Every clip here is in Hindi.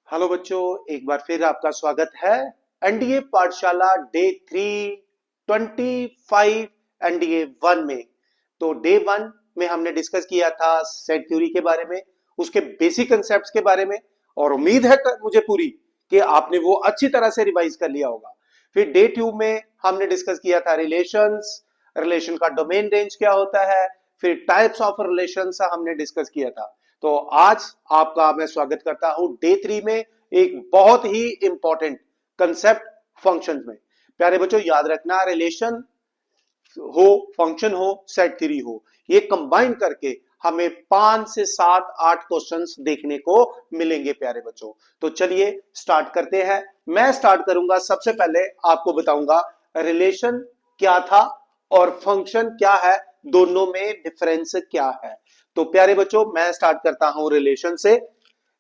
हेलो बच्चों, एक बार फिर आपका स्वागत है एनडीए पाठशाला डे 3 25 एनडीए 1 में। तो डे 1 में हमने डिस्कस किया था सेट थ्योरी के बारे में, उसके बेसिक कंसेप्ट्स के बारे में, और उम्मीद है मुझे पूरी कि आपने वो अच्छी तरह से रिवाइज कर लिया होगा। फिर डे 2 में हमने डिस्कस किया था रिलेशन का डोमेन रेंज क्या होता है, फिर टाइप्स ऑफ रिलेशंस हमने डिस्कस किया था। तो आज आपका मैं स्वागत करता हूं डे 3 में एक बहुत ही इंपॉर्टेंट कंसेप्ट फंक्शंस में। प्यारे बच्चों, याद रखना, रिलेशन हो, फंक्शन हो, सेट थ्योरी हो, ये कंबाइन करके हमें 5 से 7 8 क्वेश्चंस देखने को मिलेंगे प्यारे बच्चों। तो चलिए स्टार्ट करते हैं। मैं स्टार्ट करूंगा, सबसे पहले आपको बताऊंगा रिलेशन क्या था और फंक्शन क्या है, दोनों में डिफरेंस क्या है। तो प्यारे बच्चों, मैं स्टार्ट करता हूं रिलेशन से।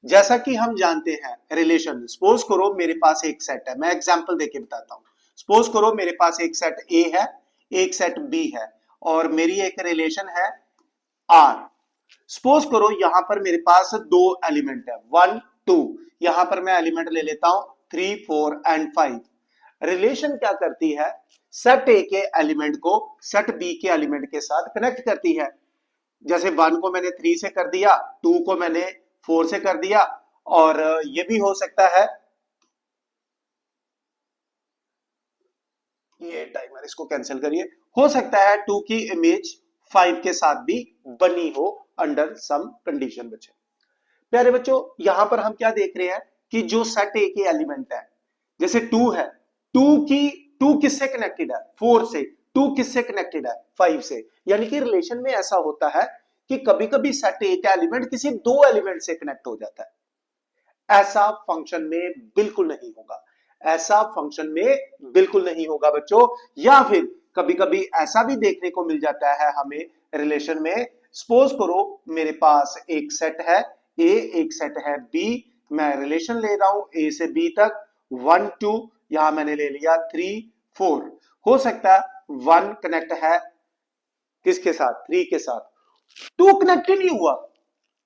जैसा कि हम जानते हैं रिलेशन, सपोज करो मेरे पास एक सेट है, मैं एग्जांपल देके बताता हूं। सपोज करो मेरे पास एक सेट ए है, एक सेट बी है, और मेरी एक रिलेशन है आर। सपोज करो यहां पर मेरे पास दो एलिमेंट है, 1 2। यहां पर मैं एलिमेंट ले लेता हूं 3 4 एंड 5। रिलेशन क्या करती है, सेट ए के एलिमेंट को सेट बी के एलिमेंट के साथ कनेक्ट करती है। जैसे 1 को मैंने 3 से कर दिया, 2 को मैंने 4 से कर दिया, और ये भी हो सकता है, ये टाइमर इसको कैंसिल करिए, हो सकता है 2 की इमेज 5 के साथ भी बनी हो अंडर सम कंडीशन। बच्चे प्यारे बच्चों, यहां पर हम क्या देख रहे हैं कि जो सेट ए के एलिमेंट है, जैसे 2 है, 2 किससे कनेक्टेड है, 4 से। 2 किससे कनेक्टेड है, 5 से। यानी कि रिलेशन में ऐसा होता है कि कभी कभी सेट ए का एलिमेंट किसी दो एलिमेंट से कनेक्ट हो जाता है। ऐसा फंक्शन में बिल्कुल नहीं होगा, ऐसा फंक्शन में बिल्कुल नहीं होगा बच्चों। या फिर कभी कभी ऐसा भी देखने को मिल जाता है हमें रिलेशन में। सपोज करो मेरे पास एक सेट है ए, एक सेट है बी, मैं रिलेशन ले रहा हूं ए से बी तक, 1 2, यहां मैंने ले लिया 3 4। हो सकता है 1 कनेक्ट है किसके साथ, 3 के साथ, 2 कनेक्ट ही नहीं हुआ,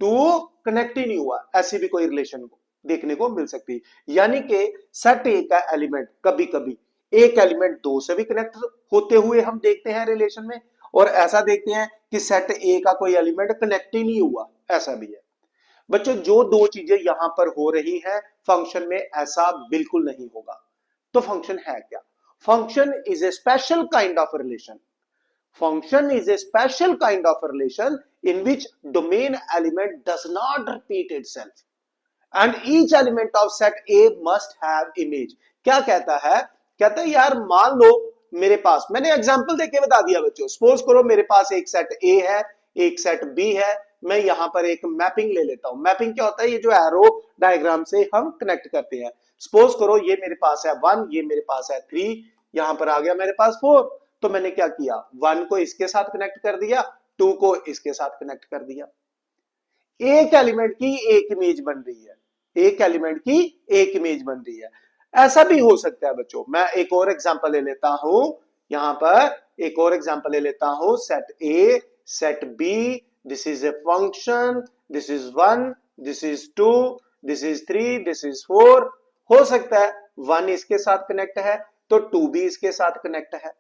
2 कनेक्ट ही नहीं हुआ, ऐसी भी कोई रिलेशन को देखने को मिल सकती है। यानी कि सेट ए का एलिमेंट कभी कभी एक एलिमेंट 2 से भी कनेक्ट होते हुए हम देखते हैं रिलेशन में, और ऐसा देखते हैं कि सेट ए का कोई एलिमेंट कनेक्ट ही नहीं हुआ, ऐसा भी है। बच्चों, जो दो चीजें यहां पर हो रही हैं फंक्शन में ऐसा बिल्कुल नहीं होगा। तो फंक्शन है क्या? Function is a special kind of relation. Function is a special kind of relation in which domain element does not repeat itself and each element of set A must have image। क्या कहता है? कहता है यार मान लो मेरे पास, मैंने एग्जांपल देके बता दिया बच्चों। सपोज करो मेरे पास एक सेट A है, एक सेट B है, मैं यहां पर एक मैपिंग ले लेता हूं। मैपिंग क्या होता है? ये जो एरो डायग्राम से हम कनेक्ट करते हैं। सपोज करो ये मेरे पास है 1, ये मेरे पास है 3, यहां पर आ गया मेरे पास 4। तो मैंने क्या किया, 1 को इसके साथ कनेक्ट कर दिया, 2 को इसके साथ कनेक्ट कर दिया। एक एलिमेंट की एक इमेज बन रही है, एक एलिमेंट की एक इमेज बन रही है। ऐसा भी हो सकता है बच्चों, मैं एक और एग्जांपल ले लेता हूं, यहां पर एक और एग्जांपल ले लेता हूं, set A set B, this is a function, this is 1, this is 2, this is 3, this is 4। हो सकता है 1 इसके साथ कनेक्ट है तो 2 भी इसके साथ कनेक्ट है,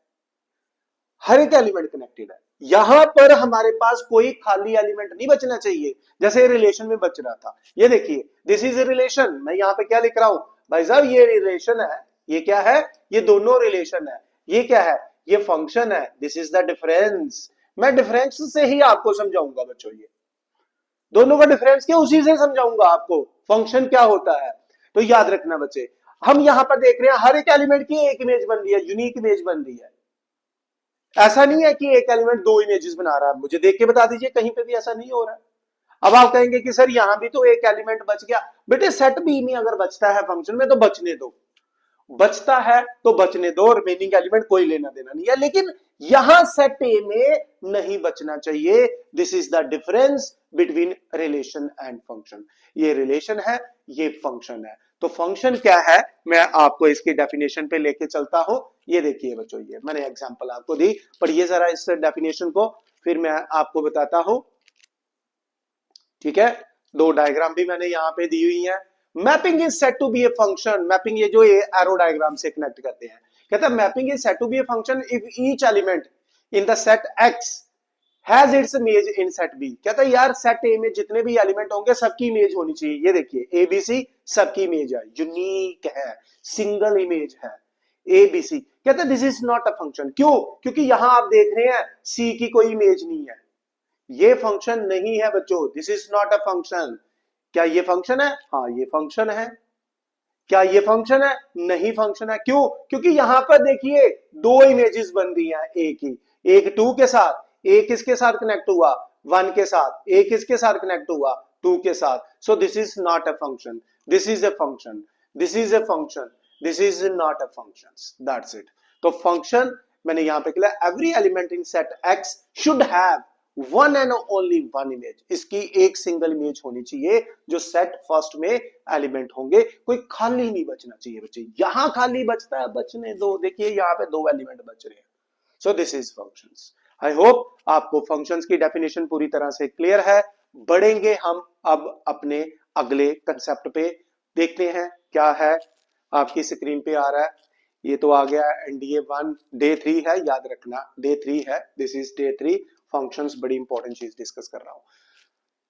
हर एक एलिमेंट कनेक्टेड है। यहां पर हमारे पास कोई खाली एलिमेंट नहीं बचना चाहिए, जैसे रिलेशन में बच रहा था। ये देखिए, दिस इज ए रिलेशन, मैं यहां पे क्या लिख रहा हूं भाई साहब, ये रिलेशन है। ये क्या है? ये दोनों रिलेशन है। ये क्या है? ये फंक्शन है। This is the difference. मैं डिफरेंस से ही आपको समझाऊंगा बच्चों, ये दोनों का डिफरेंस क्या, उसी से समझाऊंगा आपको फंक्शन क्या होता है। तो याद रखना बच्चे, हम यहां पर देख रहे हैं हर एक एलिमेंट की एक इमेज बन रही है, यूनिक इमेज बन रही है। ऐसा नहीं है कि एक एलिमेंट दो इमेजेस बना रहा है। मुझे देख के बता दीजिए कहीं पे भी ऐसा नहीं हो रहा है। अब आप कहेंगे कि सर यहां भी तो एक एलिमेंट बच गया। बेटे सेट बी में अगर बचता है फंक्शन में तो बचने दो, बचता है तो बचने दो, रिमेनिंग एलिमेंट कोई लेना देना नहीं है। लेकिन यहां सेट ए में नहीं बचना चाहिए। This is the difference between relation and function. ये रिलेशन है, ये फंक्शन है। तो फंक्शन क्या है, मैं आपको इसकी डेफिनेशन पे लेके चलता हूं। ये देखिए बच्चों, ये मैंने एग्जांपल आपको दी, पढ़िए जरा इस डेफिनेशन को, फिर मैं आपको बताता हूं। ठीक है, दो डायग्राम भी मैंने यहां पे दी हुई है। Mapping is said to B a function, mapping ये जो एरो डायग्राम से कनेक्ट करते हैं, कहता है mapping is said to B a function if each element in the set X has its image in set B. कहता है यार सेट ए में जितने भी एलिमेंट होंगे सबकी इमेज होनी चाहिए। ये देखिए एबीसी सबकी इमेज है, यूनिक है, सिंगल इमेज है एबीसी। कहता है this is not a function. क्यों? क्योंकि यहां आप देख रहे हैं सी की कोई इमेज नहीं है, ये फंक्शन नहीं है बच्चों, this is not a function. क्या ये फंक्शन है? हाँ ये फंक्शन है। क्या ये फंक्शन है? नहीं फंक्शन है। क्यों? क्योंकि यहां पर देखिए दो इमेजेस बन रही हैं ए की, एक 2 के साथ, एक किसके साथ कनेक्ट हुआ 1 के साथ, एक किसके साथ कनेक्ट हुआ 2 के साथ। So this is not a function, this is a function, this is a function, this is not a function, that's it. तो फंक्शन मैंने यहां पे लिखा every element in set x should have one and only one image, इसकी एक सिंगल इमेज होनी चाहिए जो सेट फर्स्ट में एलिमेंट होंगे, कोई खाली नहीं बचना चाहिए बच्चे। यहां खाली बचता है, बचने दो, देखिए यहां पे 2 एलिमेंट बच रहे हैं। So this is functions. I hope आपको फंक्शंस की डेफिनेशन पूरी तरह से क्लियर है। बढ़ेंगे हम अब अपने अगले कंसेप्ट पे, देखते हैं क्या है। आपकी स्क्रीन पे आ रहा है, ये तो आ गया एनडीए 1 डे 3 है, याद रखना डे 3 है, दिस इज डे 3। फंक्शंस बड़ी इंपॉर्टेंट चीज डिस्कस कर रहा हूं,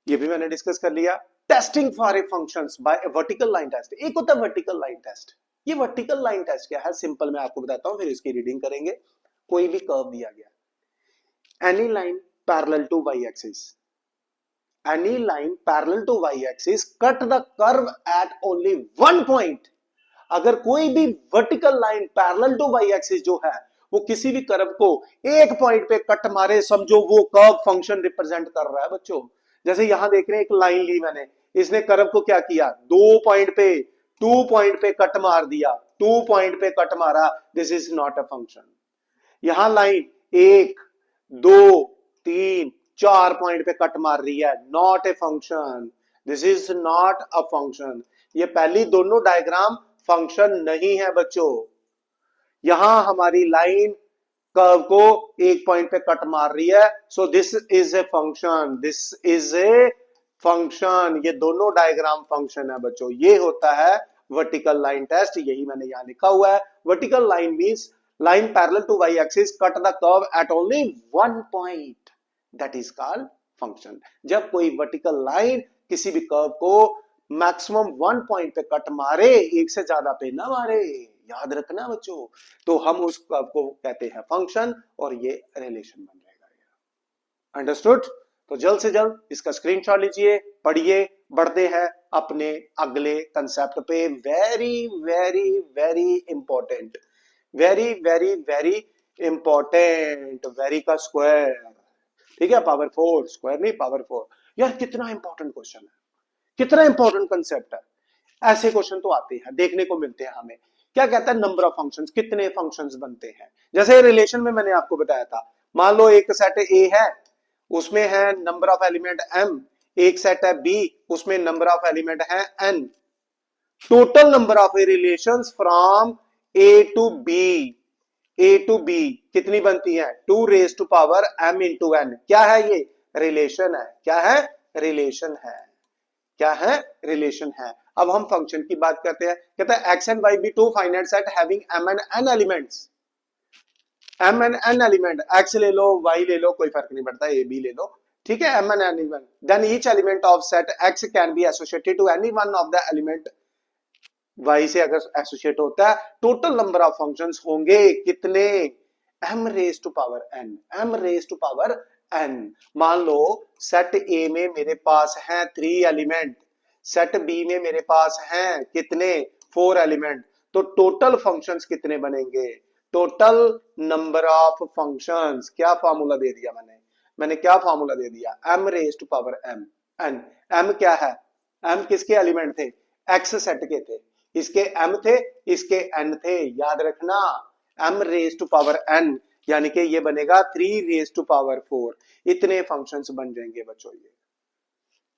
ये भी मैंने डिस्कस कर लिया। Testing for a functions by a vertical line test. एक होता है वर्टिकल लाइन टेस्ट। ये वर्टिकल लाइन टेस्ट क्या है? सिंपल मैं आपको बताता हूं, फिर इसकी रीडिंग करेंगे। कोई भी कर्व दिया गया, any line parallel to y-axis, any line parallel to y-axis cut the curve at only one point। अगर कोई भी vertical line parallel to Y axis जो है वो किसी भी कर्व को एक पॉइंट पे कट मारे, समझो वो कर्व फंक्शन रिप्रेजेंट कर रहा है बच्चों। जैसे यहां देख रहे हैं एक लाइन ली मैंने, इसने कर्व को क्या किया, 2 पॉइंट पे 2 पॉइंट पे कट मार दिया, 2 पॉइंट पे कट मारा, this is not a function. यहां लाइन 1 2 3 4 पॉइंट पे कट मार रही है, not a function, this is not a function. ये पहली दोनों डायग्राम फंक्शन नहीं है बच्चों। यहां हमारी लाइन कर्व को एक पॉइंट पे कट मार रही है, so this is a function, this is a function. ये दोनों डायग्राम फंक्शन है बच्चों। ये होता है वर्टिकल लाइन टेस्ट, यही मैंने यहां लिखा हुआ है। Vertical line means line parallel to y-axis cut the curve at only one point, that is called function। जब कोई वर्टिकल लाइन किसी भी कर्व को मैक्सिमम 1 पॉइंट पे कट मारे, एक से ज्यादा पे ना मारे, याद रखना बच्चों, तो हम उस कर्व को कहते हैं फंक्शन, और ये रिलेशन बन जाएगा। अंडरस्टूड? तो जल्द से जल्द इसका स्क्रीनशॉट लीजिए, पढ़िए, बढ़ते हैं अपने अगले कंसेप्ट पे। Very very very important, very very very important, very का स्क्वायर, ठीक है, पावर 4, स्क्वायर नहीं पावर 4। यार कितना इंपॉर्टेंट क्वेश्चन है, कितना इंपॉर्टेंट कंसेप्ट है। ऐसे क्वेश्चन तो आते हैं, देखने को मिलते हैं हमें। क्या कहता है, नंबर ऑफ फंक्शंस, कितने फंक्शंस बनते हैं। जैसे रिलेशन में मैंने आपको बताया था, मान लो एक सेट ए है, उसमें है नंबर ऑफ एलिमेंट m, एक सेट है बी, उसमें नंबर ऑफ एलिमेंट है n। Total number of relations from A to B, A to B कितनी बनती है, 2 raise to power m into n। क्या है ये? रिलेशन है। क्या है? रिलेशन है। क्या है? रिलेशन है। अब हम फंक्शन की बात करते हैं। कहता है x and y be two finite set having m and n elements, m and n element, x ले लो y ले लो, कोई फर्क नहीं पड़ता, a b ले लो, ठीक है, m and n एलिमेंट। Then each element of set x can be associated to any one of the element y से अगर एसोसिएट होता है। टोटल नंबर ऑफ फंक्शंस होंगे कितने, m raise to power n, m raise to power n। मान लो सेट a में मेरे पास हैं 3 एलिमेंट, सेट b में मेरे पास हैं कितने, 4 एलिमेंट, तो टोटल फंक्शंस कितने बनेंगे, टोटल नंबर ऑफ फंक्शंस। क्या फार्मूला दे दिया मैंने क्या फार्मूला दे दिया, m raise to power m n। m क्या है, m किसके एलिमेंट थे, x सेट के थे, इसके m थे, इसके n थे, याद रखना m raise to power n, यानी कि ये बनेगा 3 रेज टू पावर 4। इतने फंक्शंस बन जाएंगे बच्चों।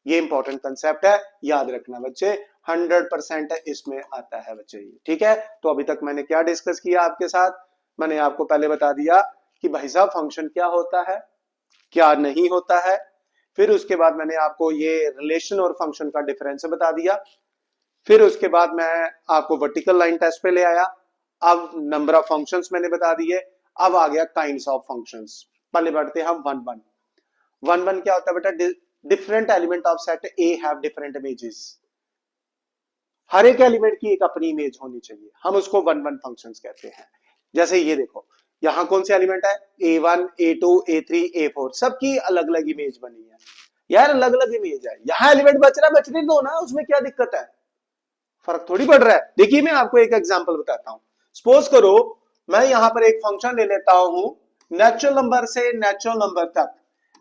ये इंपॉर्टेंट कंसेप्ट है, याद रखना बच्चे, 100% इसमें आता है बच्चे, ठीक है। तो अभी तक मैंने क्या डिस्कस किया आपके साथ, मैंने आपको पहले बता दिया कि भाई साहब फंक्शन क्या होता है, क्या नहीं होता है। फिर उसके बाद मैंने आपको ये रिलेशन और फंक्शन का डिफरेंस बता दिया। फिर उसके बाद मैं आपको वर्टिकल लाइन टेस्ट पे ले आया। अब नंबर ऑफ फंक्शंस मैंने बता दिए। अब आ गया काइंड्स ऑफ फंक्शंस। पहले बढ़ते हैं हम वन वन। वन वन क्या होता है बेटा? Different element of set a have different images. हर एक एलिमेंट की एक अपनी इमेज होनी चाहिए, हम उसको वन वन फंक्शंस कहते हैं। जैसे ये देखो, यहां कौन से एलिमेंट है? A1, A2, A3, A4, सबकी अलग अलग इमेज बनी है। यार अलग अलग इमेज है, यहाँ एलिमेंट बच रहा है, बचने दो ना, उसमें क्या दिक्कत है? फर्क थोड़ी पड़ रहा है। देखिए मैं आपको एक एग्जांपल बताता हूं। सपोज करो मैं यहां पर एक फंक्शन ले लेता हूं, नेचुरल नंबर से नेचुरल नंबर तक,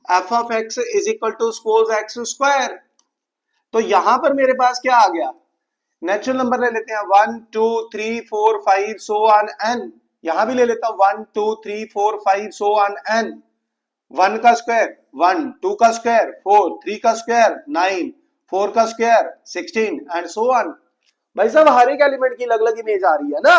F of x is equal to suppose X square. तो यहां पर मेरे पास क्या आ गया? नेचुरल नंबर ले लेते हैं 1 2 3 4 5 सो ऑन एन। यहां भी ले लेता हूं 1 2 3 4 5 सो ऑन एन। 1 का स्क्वायर 1, 2 का स्क्वायर 4, 3 का स्क्वायर 9, 4 का स्क्वायर 16 एंड सो ऑन। भाई साहब हर एक एलिमेंट की अलग अलग इमेज आ रही है ना,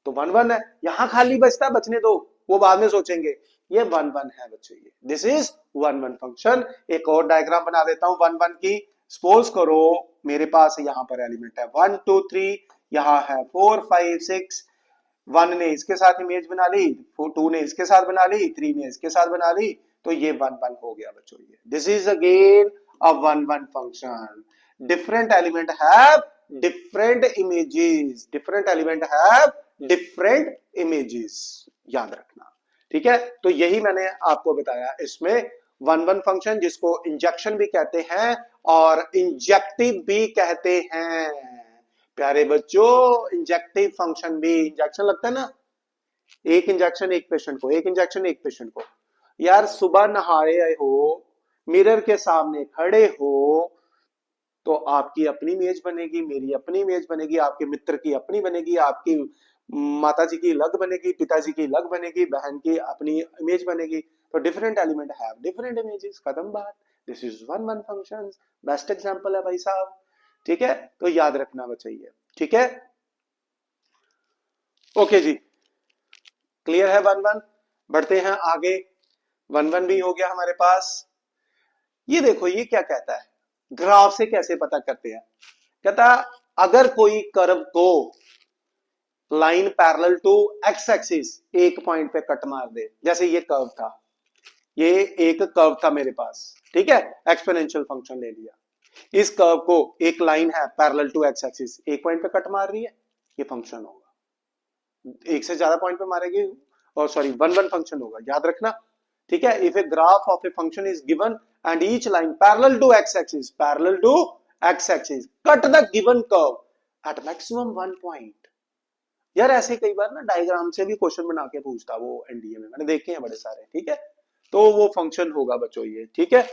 तो वन वन है। यहां खाली बचता, बचने दो, वो बाद में सोचेंगे। ये वन वन है बच्चों, ये this is one one function. एक और डायग्राम बना देता हूं वन वन की। सपोज करो मेरे पास यहां पर एलिमेंट है 1 2 3, यहां है 4 5 6। 1 ने इसके साथ इमेज बना ली, 2 ने इसके साथ बना ली, 3 ने इसके साथ बना ली, तो ये वन वन हो गया बच्चों। ये this is again a one one function. Different element have different images, different element have different images, याद रखना। ठीक है, तो यही मैंने आपको बताया इसमें वन वन फंक्शन, जिसको इंजेक्शन भी कहते हैं और इंजेक्टिव भी कहते हैं। प्यारे बच्चों, इंजेक्टिव फंक्शन भी, इंजेक्शन लगता है ना, एक इंजेक्शन एक पेशेंट को, एक इंजेक्शन एक पेशेंट को। यार सुबह नहाए हो, मिरर के सामने खड़े हो, तो आपकी अपनी इमेज बनेगी, मेरी अपनी इमेज बनेगी, आपके मित्र की अपनी बनेगी, आपकी माता जी की अलग बनेगी, पिताजी की अलग बनेगी, बहन की अपनी इमेज बनेगी। तो different element have different images, खत्म बात। This is one one function, best example है भाई साहब। ठीक है, तो याद रखना चाहिए। ठीक है, ओके जी, क्लियर है वन वन। बढ़ते हैं आगे। वन वन भी हो गया हमारे पास। ये देखो ये क्या कहता है, ग्राफ से कैसे पता करते हैं? कहता अगर कोई कर्व को line parallel to X axis एक पॉइंट पे कट मार दे, जैसे ये कर्व था, ये एक कर्व था मेरे पास, ठीक है, एक्सपोनेंशियल फंक्शन ले लिया। इस कर्व को एक लाइन है पैरेलल टू एक्स एक्सिस, एक पॉइंट पे कट मार रही है, ये फंक्शन होगा। एक से ज्यादा पॉइंट पे मारेगी, और सॉरी वन वन फंक्शन होगा, याद रखना। ठीक है, if a graph of a function is given and each line parallel to X axis, parallel to X axis, cut the given curve at maximum one point. यार ऐसे कई बार ना डायग्राम से भी क्वेश्चन बना के पूछता वो एनडीए में, मैंने देखे हैं बड़े सारे। ठीक है, तो वो फंक्शन होगा बच्चों ये। ठीक है,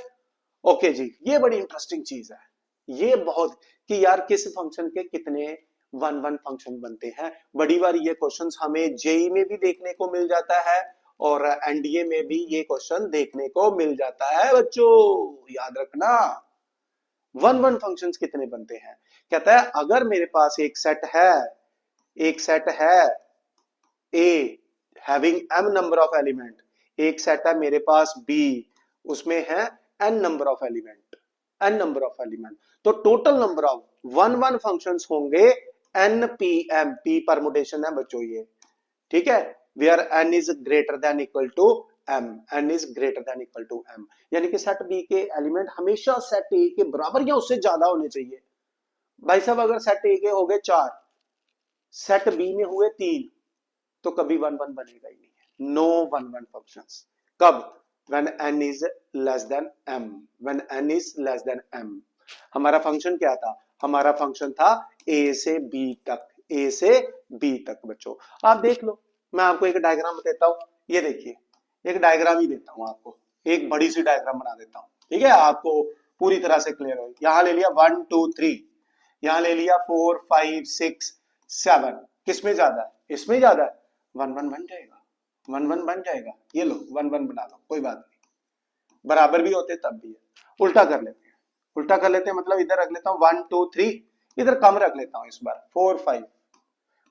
ओके जी, ये बड़ी इंटरेस्टिंग चीज है ये बहुत, कि यार किस फंक्शन के कितने वन वन फंक्शन बनते हैं। बड़ी बार ये क्वेश्चंस हमें जेई में भी देखने को मिल जाता है और एनडीए में भी ये क्वेश्चन देखने को मिल जाता है बच्चों, याद रखना। वन वन फंक्शंस कितने बनते हैं? कहता है अगर मेरे पास एक सेट है A having m number of element, एक सेट है मेरे पास बी, उसमें है n नंबर ऑफ एलिमेंट, तो total number of one one functions होंगे npm, p परमुटेशन है बच्चों ये। ठीक है, where n is greater than equal to m, n is greater than equal to m, यानी कि सेट बी के एलिमेंट हमेशा सेट ए के बराबर या उससे ज्यादा होने चाहिए। भाई साहब अगर सेट ए के हो गए 4, सेट बी में हुए 3, तो कभी वन वन बनेगा ही नहीं। No one one functions. कब? when n is less than m, when n is less than m। हमारा फंक्शन क्या था? हमारा फंक्शन था a से b तक, a से b तक बच्चों। आप देख लो, मैं आपको एक डायग्राम देता हूं, ये देखिए, एक डायग्राम ही देता हूं आपको, एक बड़ी सी डायग्राम बना देता हूं, ठीक है, आपको पूरी तरह से क्लियर हो। यहां ले लिया 1 2 3, यहां ले लिया 4 5 6 7, किसमें ज्यादा है? इसमें ज्यादा है, वन वन बन जाएगा, वन वन बन जाएगा। ये लो वन वन बना लो, कोई बात नहीं, बराबर भी होते तब भी है। उल्टा कर लेते हैं, उल्टा कर लेते हैं, मतलब इधर रख लेता हूं 1 2 3, इधर कम रख लेता हूं, इस बार 4 5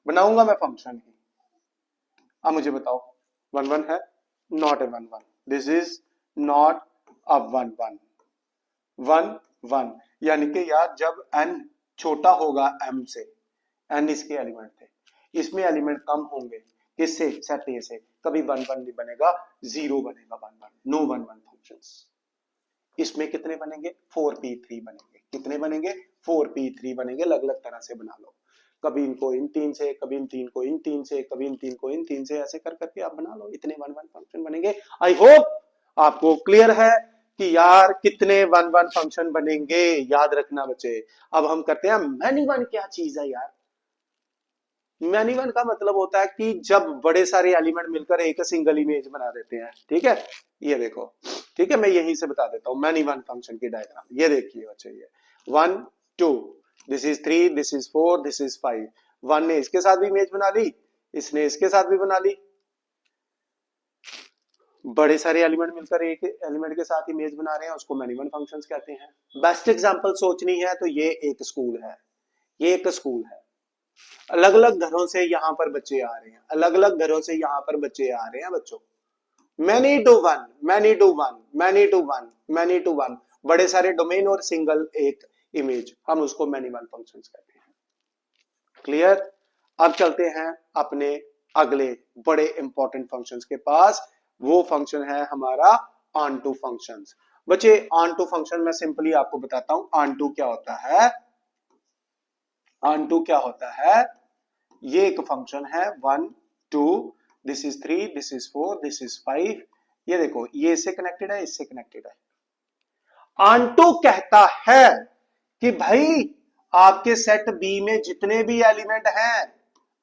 बनाऊंगा मैं फंक्शन ही। अब मुझे बताओ वन वन है? Not a one one, this is not a one one. One one यानी कि यार जब n छोटा होगा m से, n इसके एलिमेंट थे, इसमें एलिमेंट कम होंगे किससे, सेट ए से, कभी 1 1 नहीं बनेगा, 0 बनेगा, 1 1, नो 1 1 फंक्शंस। इसमें कितने बनेंगे, 4p3 बनेंगे, कितने बनेंगे, 4p3 बनेंगे, अलग अलग तरह से बना लो, कभी इनको इन 3 से, कभी इन 3 को इन 3 से, कभी इन 3 को इन 3 से, ऐसे कर करके आप बना लो, इतने 1 1 फंक्शन बनेंगे। आई होप आपको क्लियर है कि यार कितने 1 1 फंक्शन बनेंगे, याद रखना बच्चे। अब हम करते हैं मैनी वन, क्या चीज है यार, मैनी वन का मतलब होता है कि जब बड़े सारे एलिमेंट मिलकर एक सिंगल इमेज बना देते हैं, ठीक है, ये देखो, ठीक है, मैं यहीं से बता देता हूं मैनी वन फंक्शन की डायग्राम, ये देखिए बच्चे, ये 1 2, this is 3, this is 4, this is 5, 1 ने इसके साथ भी इमेज बना ली, इसने इसके साथ भी बना ली, बड़े सारे एलिमेंट मिलकर एक एलिमेंट के साथ इमेज बना रहे हैं, उसको मैनी वन फंक्शंस कहते हैं। बेस्ट एग्जांपल सोचनी है तो ये एक स्कूल है, ये एक स्कूल है, अलग अलग घरों से यहाँ पर बच्चे आ रहे हैं, अलग अलग घरों से यहाँ पर बच्चे आ रहे हैं बच्चों, many to one, many to one, many to one, many to one, बड़े सारे डोमेन और सिंगल एक इमेज, हम उसको मैनी वन फंक्शंस कहते हैं। क्लियर। अब चलते हैं अपने अगले बड़े इंपॉर्टेंट फंक्शंस के पास, वो फंक्शन है हमारा ऑन टू फंक्शंस। बच्चे ऑन टू फंक्शन मैं सिंपली आपको बताता हूं, ऑन टू क्या होता है, ऑन टू क्या होता है, ये एक फंक्शन है 1 2, this is 3, this is 4, this is 5, ये देखो ये इससे कनेक्टेड है, इससे कनेक्टेड है। ऑन टू कहता है कि भाई आपके सेट बी में जितने भी एलिमेंट हैं,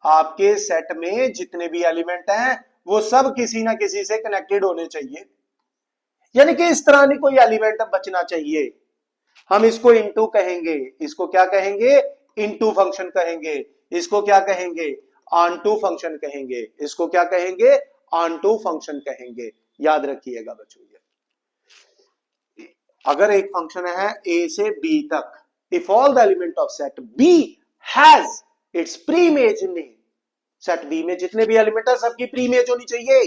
आपके सेट में जितने भी एलिमेंट हैं वो सब किसी ना किसी से कनेक्टेड होने चाहिए, यानी कि इस तरह नहीं कोई एलिमेंट बचना चाहिए। हम इसको इनटू कहेंगे, इसको क्या कहेंगे, इनटू फंक्शन कहेंगे, इसको क्या कहेंगे, ऑन टू फंक्शन कहेंगे, इसको क्या कहेंगे, ऑन टू फंक्शन कहेंगे। याद रखिएगा बच्चों, ये अगर एक फंक्शन है ए से बी तक, if all the element of set B has its pre image in A, set B में जितने भी एलिमेंट है सबकी प्री इमेज होनी चाहिए।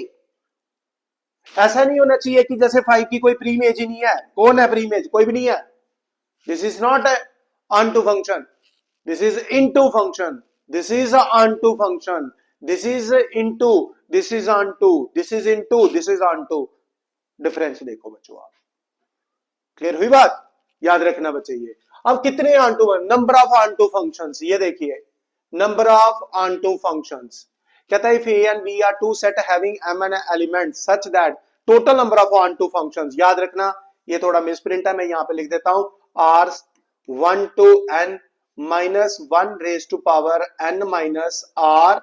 ऐसा नहीं होना चाहिए कि जैसे 5 की कोई प्री इमेज ही नहीं है, कौन है प्री इमेज, कोई भी नहीं है, this is not onto function, this is into function, this is a onto function, this is into, this is onto, this is into, this is onto, difference देखो बच्चों आप, क्लियर हुई बात, याद रखना बच्चे। ये अब कितने onto, number of onto functions, ये देखिए नंबर ऑफ onto functions, कहता है if a and b are two set having m and elements such that total number of onto functions, याद रखना ये थोड़ा मिसप्रिंट है, मैं यहां पे लिख देता हूं r1 to n minus 1 raise to power n माइनस r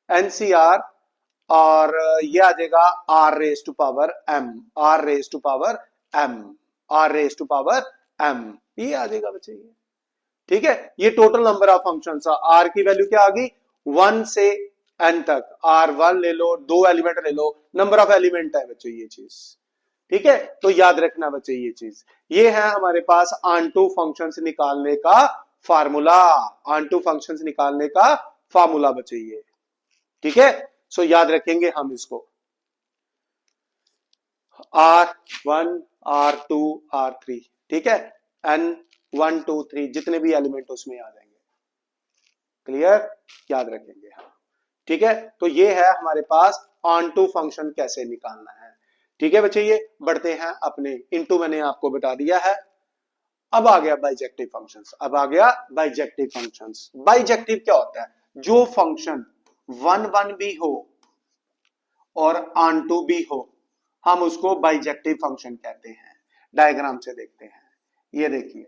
NCR और ये आ जाएगा r raise to power m, r raise to power m, r raise to power m, ये आ जाएगा बच्चे ये, ठीक है। ये total number of functions, r की वैल्यू क्या आ गई 1 से n तक, r1 ले लो, 2 एलिमेंट ले लो, नंबर ऑफ एलिमेंट है बच्चों ये चीज, ठीक है। तो याद रखना बच्चे ये चीज, ये है हमारे पास ऑनटू फंक्शंस निकालने का फार्मूला, ऑनटू फंक्शंस निकालने का फार्मूला बच्चे ये, ठीक है। सो याद रखेंगे हम इसको, R1 R2 R3, ठीक है, N1 2 3 जितने भी एलिमेंट उसमें आ जाएंगे, क्लियर, याद रखेंगे हम, ठीक है। तो ये है हमारे पास ऑनटू फंक्शन कैसे निकालना है, ठीक है बच्चे। ये बढ़ते हैं अपने इनटू, मैंने आपको बता दिया है। अब आ गया बाइजेक्टिव फंक्शंस, अब आ गया बाइजेक्टिव फंक्शंस। बाइजेक्टिव क्या होता है, जो फंक्शन 1 1 भी हो और ऑनटू भी हो, हम उसको बाइजेक्टिव फंक्शन कहते हैं। डायग्राम से देखते हैं, ये देखिए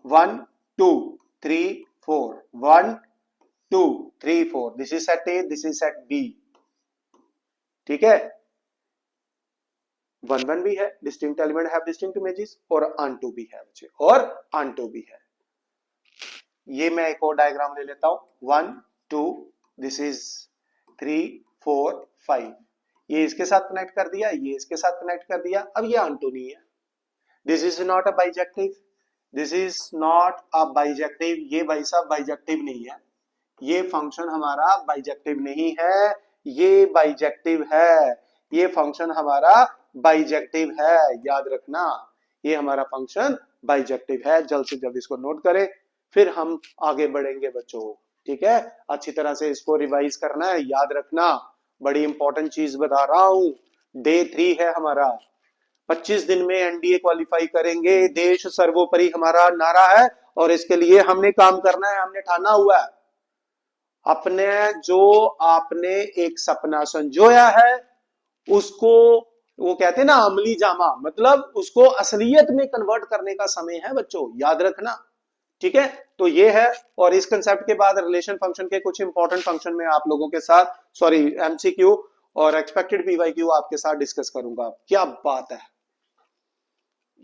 1 2 3 4, 1 2 3 4, this is set A, this is set B, ठीक है। 1 1 भी है, distinct element have distinct images, और ऑनटू भी है बच्चे, और ऑनटू भी है। ये मैं एक और डायग्राम ले लेता हूं, 1 2, दिस इज 3 4 5, ये इसके साथ कनेक्ट कर दिया, ये इसके साथ कनेक्ट कर दिया, अब ये ऑनटू नहीं है, this is not a bijective, this is not a bijective, ये भाई साहब बाइजेक्टिव नहीं है, ये फंक्शन हमारा बाइजेक्टिव नहीं है, ये बाइजेक्टिव है, ये फंक्शन हमारा बाइजेक्टिव है, याद रखना ये हमारा फंक्शन बाइजेक्टिव है, जल्द से जल्द इसको नोट करें, फिर हम आगे बढ़ेंगे बच्चों। ठीक है, अच्छी तरह से इसको रिवाइज करना है, याद रखना, बड़ी इंपॉर्टेंट चीज बता रहा हूं। डे 3 है हमारा, 25 दिन में एनडीए क्वालिफाई करेंगे, देश सर्वोपरि हमारा नारा है, और इसके लिए हमने काम करना है, हमने ठाना हुआ है। अपने जो आपने एक सपना संजोया है उसको, वो कहते हैं ना अमली जामा, मतलब उसको असलियत में कन्वर्ट करने का समय है बच्चों, याद रखना। ठीक है, तो ये है, और इस कंसेप्ट के बाद रिलेशन फंक्शन के कुछ इंपॉर्टेंट फंक्शन में आप लोगों के साथ, सॉरी एमसीक्यू और एक्सपेक्टेड पीवाईक्यू आपके साथ डिस्कस करूंगा। क्या बात है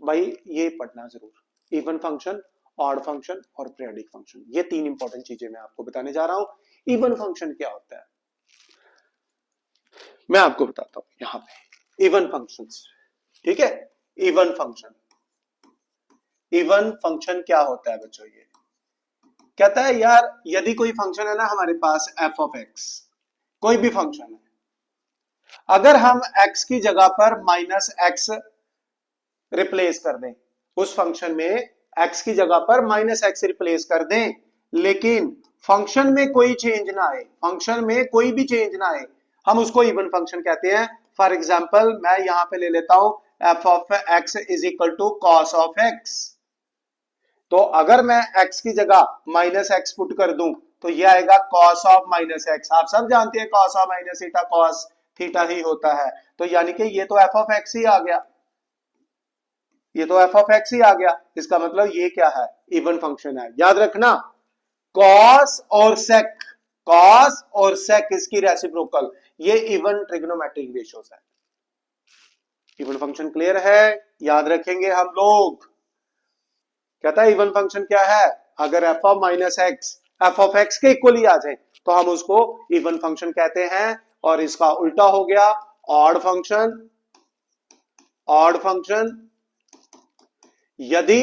भाई, ये पढ़ना जरूर, इवन फंक्शन, ऑड फंक्शन और पीरियोडिक फंक्शन, ये 3 इंपॉर्टेंट चीजें मैं आपको बताने जा रहा हूं। इवन फंक्शन क्या होता है मैं आपको बताता हूं यहां पे, इवन फंक्शंस। ठीक है, इवन फंक्शन, इवन फंक्शन क्या होता है बच्चों? ये कहता है यार यदि कोई फंक्शन है ना हमारे पास एफ ऑफ एक्स, कोई भी फंक्शन है, अगर हम एक्स की जगह पर माइनस एक्स रिप्लेस कर दें, उस फंक्शन में एक्स की जगह पर माइनस एक्स रिप्लेस कर दें, लेकिन फंक्शन में कोई चेंज ना आए, फंक्शन में कोई भी चेंज ना आए, हम उसको इवन फंक्शन कहते हैं। फॉर एग्जाम्पल मैं यहां पे ले लेता हूं f of x is equal to cos of x, तो अगर मैं x की जगह माइनस एक्स पुट कर दूं तो ये आएगा cos ऑफ माइनस एक्स। आप सब जानते हैं cos of minus theta cos theta ही होता है, तो यानी कि ये तो f ऑफ x ही आ गया, ये तो f ऑफ x ही आ गया। इसका मतलब ये क्या है, इवन फंक्शन है। याद रखना, cos और sec, cos और sec इसकी रेसिप्रोकल, ये इवन ट्रिग्नोमेट्रिक रेशियोज है। इवन फंक्शन क्लियर है, याद रखेंगे हम लोग। कहता है इवन फंक्शन क्या है, अगर f of minus x F of x के इक्वली आ जाए तो हम उसको इवन फंक्शन कहते हैं, और इसका उल्टा हो गया ऑड फंक्शन। ऑड फंक्शन यदि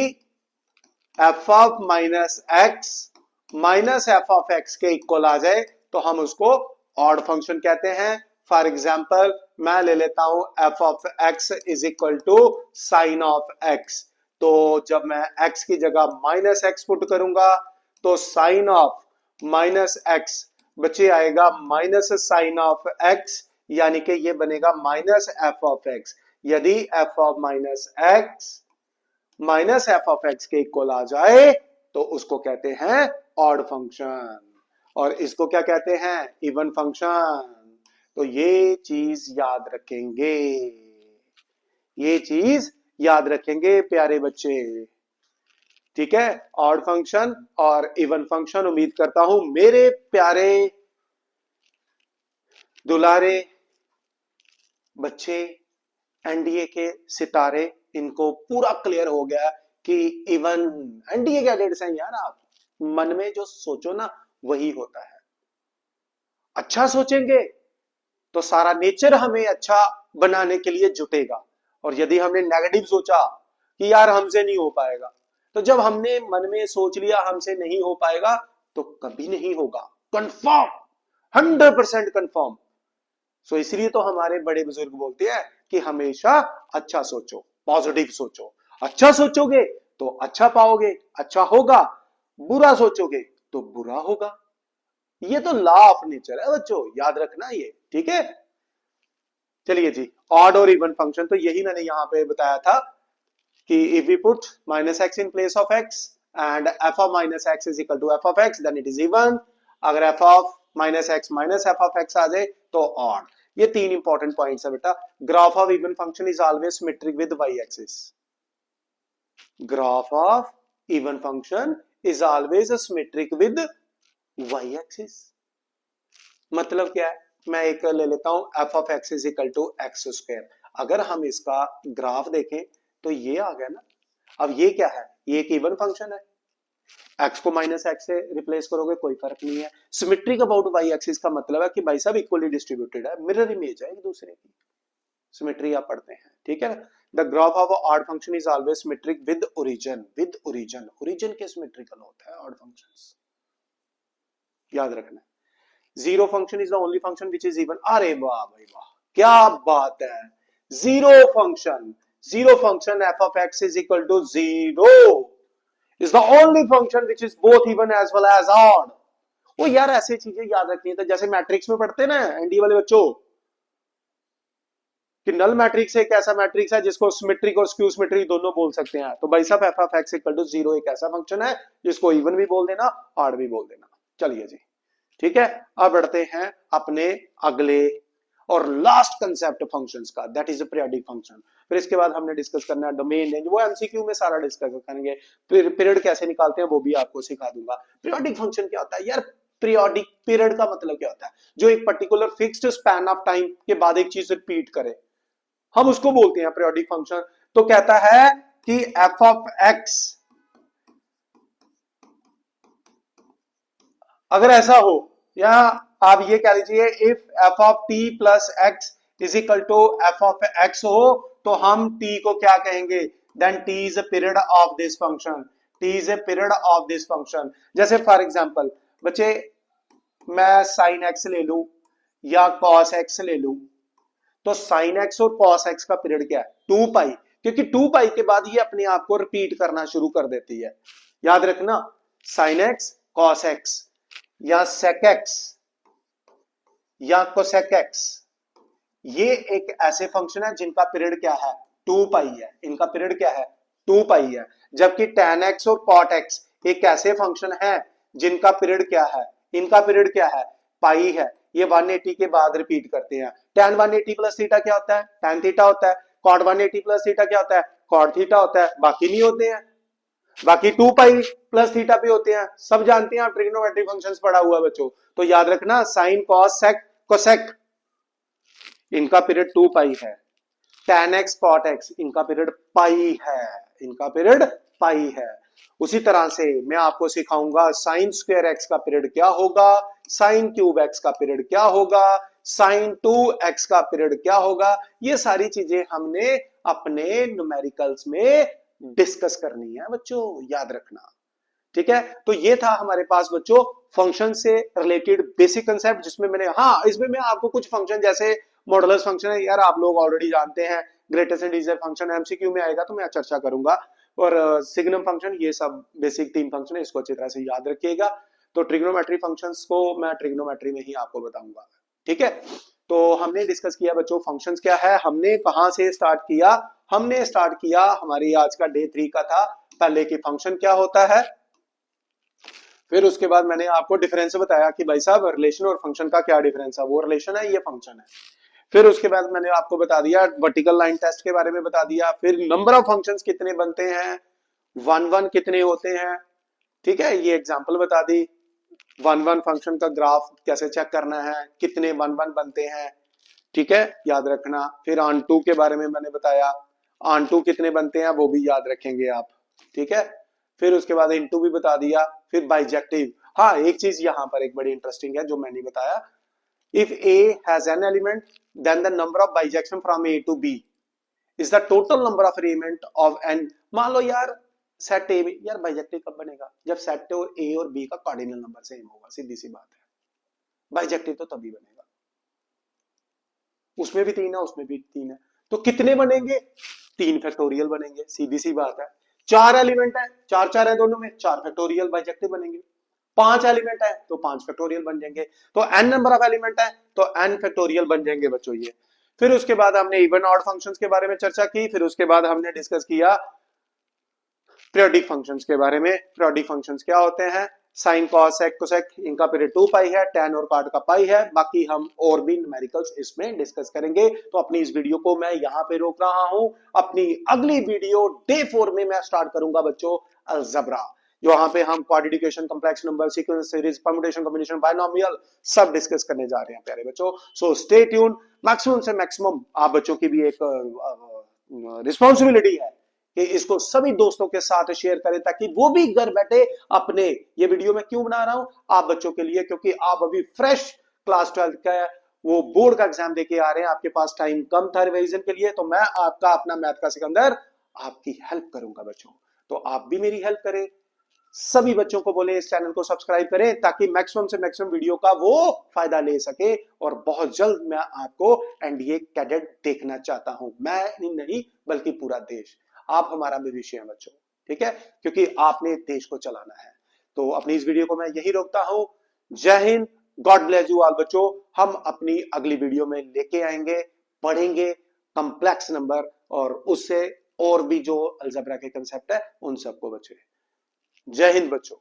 F of minus f of x के इक्वल आ जाए तो हम उसको ऑड फंक्शन कहते हैं। फॉर एग्जाम्पल मैं ले लेता हूं f of x is equal to sine of x, तो जब मैं x की जगह माइनस एक्स पुट करूंगा तो साइन ऑफ माइनस एक्स बचे आएगा माइनस साइन ऑफ एक्स, यानी कि ये बनेगा माइनस एफ ऑफ एक्स। यदि F of minus f of x के इक्वल आ जाए तो उसको कहते हैं ऑड फंक्शन, और इसको क्या कहते हैं, इवन फंक्शन। तो ये चीज याद रखेंगे, ये चीज याद रखेंगे प्यारे बच्चे। ठीक है, ऑड फंक्शन और इवन फंक्शन, उम्मीद करता हूं मेरे प्यारे दुलारे बच्चे एनडीए के सितारे, इनको पूरा क्लियर हो गया कि इवन एनडीए कैडेट्स हैं यार, आप मन में जो सोचो ना वही होता है। अच्छा सोचेंगे तो सारा नेचर हमें अच्छा बनाने के लिए जुटेगा, और यदि हमने नेगेटिव सोचा कि यार हमसे नहीं हो पाएगा, तो जब हमने मन में सोच लिया हमसे नहीं हो पाएगा तो कभी नहीं होगा, कंफर्म, 100% कंफर्म। सो इसलिए तो हमारे बड़े बुजुर्ग बोलते हैं कि हमेशा अच्छा सोचो, पॉजिटिव सोचो, अच्छा सोचोगे तो अच्छा पाओगे, अच्छा होगा, बुरा सोचोगे तो बुरा होगा। ये तो लॉ ऑफ नेचर है बच्चों, याद रखना ये। ठीक है, चलिए जी, ऑड और इवन फंक्शन तो यही मैंने यहां पे बताया था कि if we put minus x in place of x and f of minus x is equal to f of x then it is even. अगर f of minus f of x आ जाए तो ऑड। ये 3 इंपॉर्टेंट पॉइंट्स है बेटा। Graph of even function is always symmetric with Y axis. Graph of even function is always symmetric with Y axis. मतलब क्या है, मैं एक ले लेता हूं f of x is equal to x square. अगर हम इसका ग्राफ देखें तो ये आ गया ना। अब ये क्या है, ये एक इवन फंक्शन है, एक्स को माइनस एक्स से रिप्लेस करोगे कोई फर्क नहीं है। सिमेट्रिक अबाउट वाई एक्सिस का मतलब है कि भाई साहब इक्वली डिस्ट्रीब्यूटेड है, मिरर इमेज है एक दूसरे की। सिमेट्री आप पढ़ते हैं, ठीक है। The graph of odd function is always symmetric with origin, with origin, origin के सिमेट्रिकल होता है ऑड फंक्शंस, याद रखना। Zero function is the only function which is even. अरे वाह भाई वाह, क्या बात है, zero function zero function f of x is equal to 0 is the only function which is both even as well as odd. वो यार ऐसे चीजें याद रखनी है तो जैसे मैट्रिक्स में पढ़ते हैं ना एनडी वाले बच्चों कि नल मैट्रिक्स एक ऐसा मैट्रिक्स है जिसको सिमेट्रिक और स्क्यू सिमेट्रिक दोनों बोल सकते हैं, तो भाई साहब f of x equal to 0 एक ऐसा फंक्शन है जिसको इवन भी बोल देना ऑड भी बोल देना। चलिए जी ठीक है, अब बढ़ते हैं अपने अगले और लास्ट कंसेप्ट फंक्शंस का, that is a periodic function. फिर इसके बाद हमने डिस्कस करना है डोमेन रेंज, वो एमसीक्यू में सारा डिस्कस करेंगे, फिर पीरियड कैसे निकालते हैं वो भी आपको सिखा दूंगा। पीरियोडिक फंक्शन क्या होता है यार? पीरियोडिक पीरियड का मतलब क्या होता है? जो एक particular fixed span of time के बाद एक चीज रिपीट करे, हम उसको बोलते हैं पीरियोडिक फंक्शन। तो कहता है कि एफ ऑफ एक्स अगर ऐसा हो, या आप ये कह लीजिए if f of t plus x is equal to f of x हो, तो हम टी को क्या कहेंगे? Then t is a period of this function, t is a period of this function. जैसे फॉर एग्जांपल बच्चे मैं साइन एक्स ले लूं या कॉस एक्स ले लूं, तो साइन एक्स और कॉस एक्स का पीरियड क्या है? 2 पाई, क्योंकि 2 पाई के बाद ये अपने आप को रिपीट करना शुरू कर देती है। याद रखना साइन एक्स, कॉस एक्स या सेक एक्स या कोसेक एक्स, ये एक ऐसे फंक्शन है जिनका पीरियड क्या है? 2 पाई है। इनका पीरियड क्या है? 2 पाई है। जबकि tan x और cot x एक ऐसे फंक्शन है जिनका पीरियड क्या है? इनका पीरियड क्या है? पाई है। ये 180 के बाद रिपीट करते हैं। tan 180 प्लस थीटा क्या होता है? tan थीटा होता है। cot 180 प्लस थीटा क्या होता है? cot थीटा होता है। बाकी नहीं होते हैं, बाकी 2 पाई प्लस थीटा भी होते हैं। सब जानते हैं आप, ट्रिग्नोमेट्रिक फंक्शंस पढ़ा हुआ है बच्चों। तो याद रखना साइन कॉस सेक कोसेक इनका पीरियड 2 पाई है। tan x cot x इनका पीरियड पाई है, इनका पीरियड पाई है। उसी तरह से मैं आपको सिखाऊंगा साइन स्क्वायर एक्स का पीरियड क्या होगा, साइन क्यूब एक्स का पीरियड क्या होगा, साइन 2x का पीरियड क्या होगा। ये सारी चीजें हमने अपने न्यूमेरिकल्स में डिस्कस करनी है बच्चों, याद रखना। ठीक है, तो ये था हमारे पास बच्चों फंक्शन से रिलेटेड बेसिक कंसेप्ट, जिसमें मैंने इसमें मैं आपको कुछ फंक्शन जैसे मॉडुलस फंक्शन है यार आप लोग ऑलरेडी जानते हैं, greatest and least function MCQ में आएगा तो मैं चर्चा करूंगा, और सिग्नम फंक्शन, ये सब बेसिक 3 फंक्शन है, इसको अच्छी तरह से याद रखिएगा। तो ट्रिग्नोमेट्री फंक्शंस को मैं ट्रिग्नोमेट्री में ही आपको बताऊंगा। ठीक है, तो हमने डिस्कस किया बच्चों फंक्शंस क्या है, हमने कहां से स्टार्ट किया? हमने स्टार्ट किया हमारी आज का डे 3 का था पहले कि फंक्शन क्या होता है, फिर उसके बाद मैंने आपको डिफरेंस बताया कि भाई साहब रिलेशन और फंक्शन का क्या डिफरेंस है, वो रिलेशन है ये फंक्शन है। फिर उसके बाद मैंने आपको बता दिया वर्टिकल लाइन टेस्ट के बारे में बता दिया, फिर नंबर ऑफ फंक्शंस कितने बनते हैं, 1 कितने होते हैं। ठीक है, ये एग्जांपल बता दी, 1 फंक्शन का ग्राफ कैसे चेक करना है, कितने 1 बनते हैं। ठीक है, याद रखना। फिर ऑन टू के बारे में मैंने बताया, ऑन टू कितने बनते हैं वो भी याद रखेंगे आप। ठीक है, फिर उसके बाद इनटू भी बता दिया, फिर बाइजेक्टिव। एक चीज यहाँ पर एक बड़ी इंटरेस्टिंग है जो मैंने बताया, if A has an element then the number of bijection from A to B is the total number of element of n। मान लो यार सेट ए में, यार बाइजेक्टिव कब बनेगा? जब सेट और ए और बी का कार्डिनल नंबर सेम होगा, सीधी सी बात है। बाइजेक्टिव तो तभी बनेगा, उसमें भी 3 है उसमें भी 3 है, तो कितने बनेंगे? 3 फैक्टोरियल बनेंगे, सीधी सी बात है। 4 एलिमेंट है, 4 है दोनों में, 4 फैक्टोरियल बाइजेक्टिव बनेंगे। 5 एलिमेंट है तो 5 फैक्टोरियल बन जाएंगे, तो n नंबर ऑफ एलिमेंट है तो n फैक्टोरियल बन जाएंगे बच्चों ये। फिर उसके बाद हमने इवन ऑड फंक्शंस के बारे में चर्चा की, फिर उसके बाद हमने डिस्कस किया पीरियोडिक फंक्शंस के बारे में। पीरियोडिक फंक्शंस क्या होते हैं? साइन कॉस सेक कोसेक इनका पीरियड 2 पाई है, tan और cot का पाई है, बाकी हम और भी न्यूमेरिकल्स इसमें डिस्कस करेंगे। तो अपनी इस वीडियो को मैं यहां पे रोक रहा हूं, अपनी अगली वीडियो डे 4 में मैं स्टार्ट करूंगा बच्चों अलजेब्रा, वहां पे हम quadratic complex number, sequence series, permutation combination, binomial सब डिस्कस करने जा रहे हैं प्यारे बच्चों। So stay tune. मैक्सिमम से मैक्सिमम आप बच्चों की भी एक रिस्पॉन्सिबिलिटी है कि इसको सभी दोस्तों के साथ शेयर करें ताकि वो भी घर बैठे अपने, ये वीडियो मैं क्यों बना रहा हूं? आप बच्चों के लिए, क्योंकि आप अभी फ्रेश क्लास 12 का वो बोर्ड का एग्जाम देके आ रहे हैं, आपके पास टाइम कम था रिवीजन के लिए, तो मैं आपका अपना मैथ का सिकंदर आपकी हेल्प करूंगा बच्चों, तो आप भी मेरी हेल्प करें। सभी बच्चों को बोले इस चैनल को सब्सक्राइब करें ताकि मैक्सिमम से मैक्सिमम वीडियो का वो फायदा ले सके। और बहुत जल्द मैं आपको एनडीए कैडेट देखना चाहता हूं, मैं नहीं बल्कि पूरा देश। आप हमारा भविष्य है बच्चों, ठीक है, क्योंकि आपने देश को चलाना है। तो अपनी इस वीडियो को मैं यही रोकता हूं। जय Hind, God bless you all बच्चों। हम अपनी अगली वीडियो में लेके आएंगे, पढ़ेंगे कॉम्प्लेक्स नंबर और उससे और भी जो अलजेब्रा के कंसेप्ट है उन सबको बच्चे। जय हिंद बच्चों।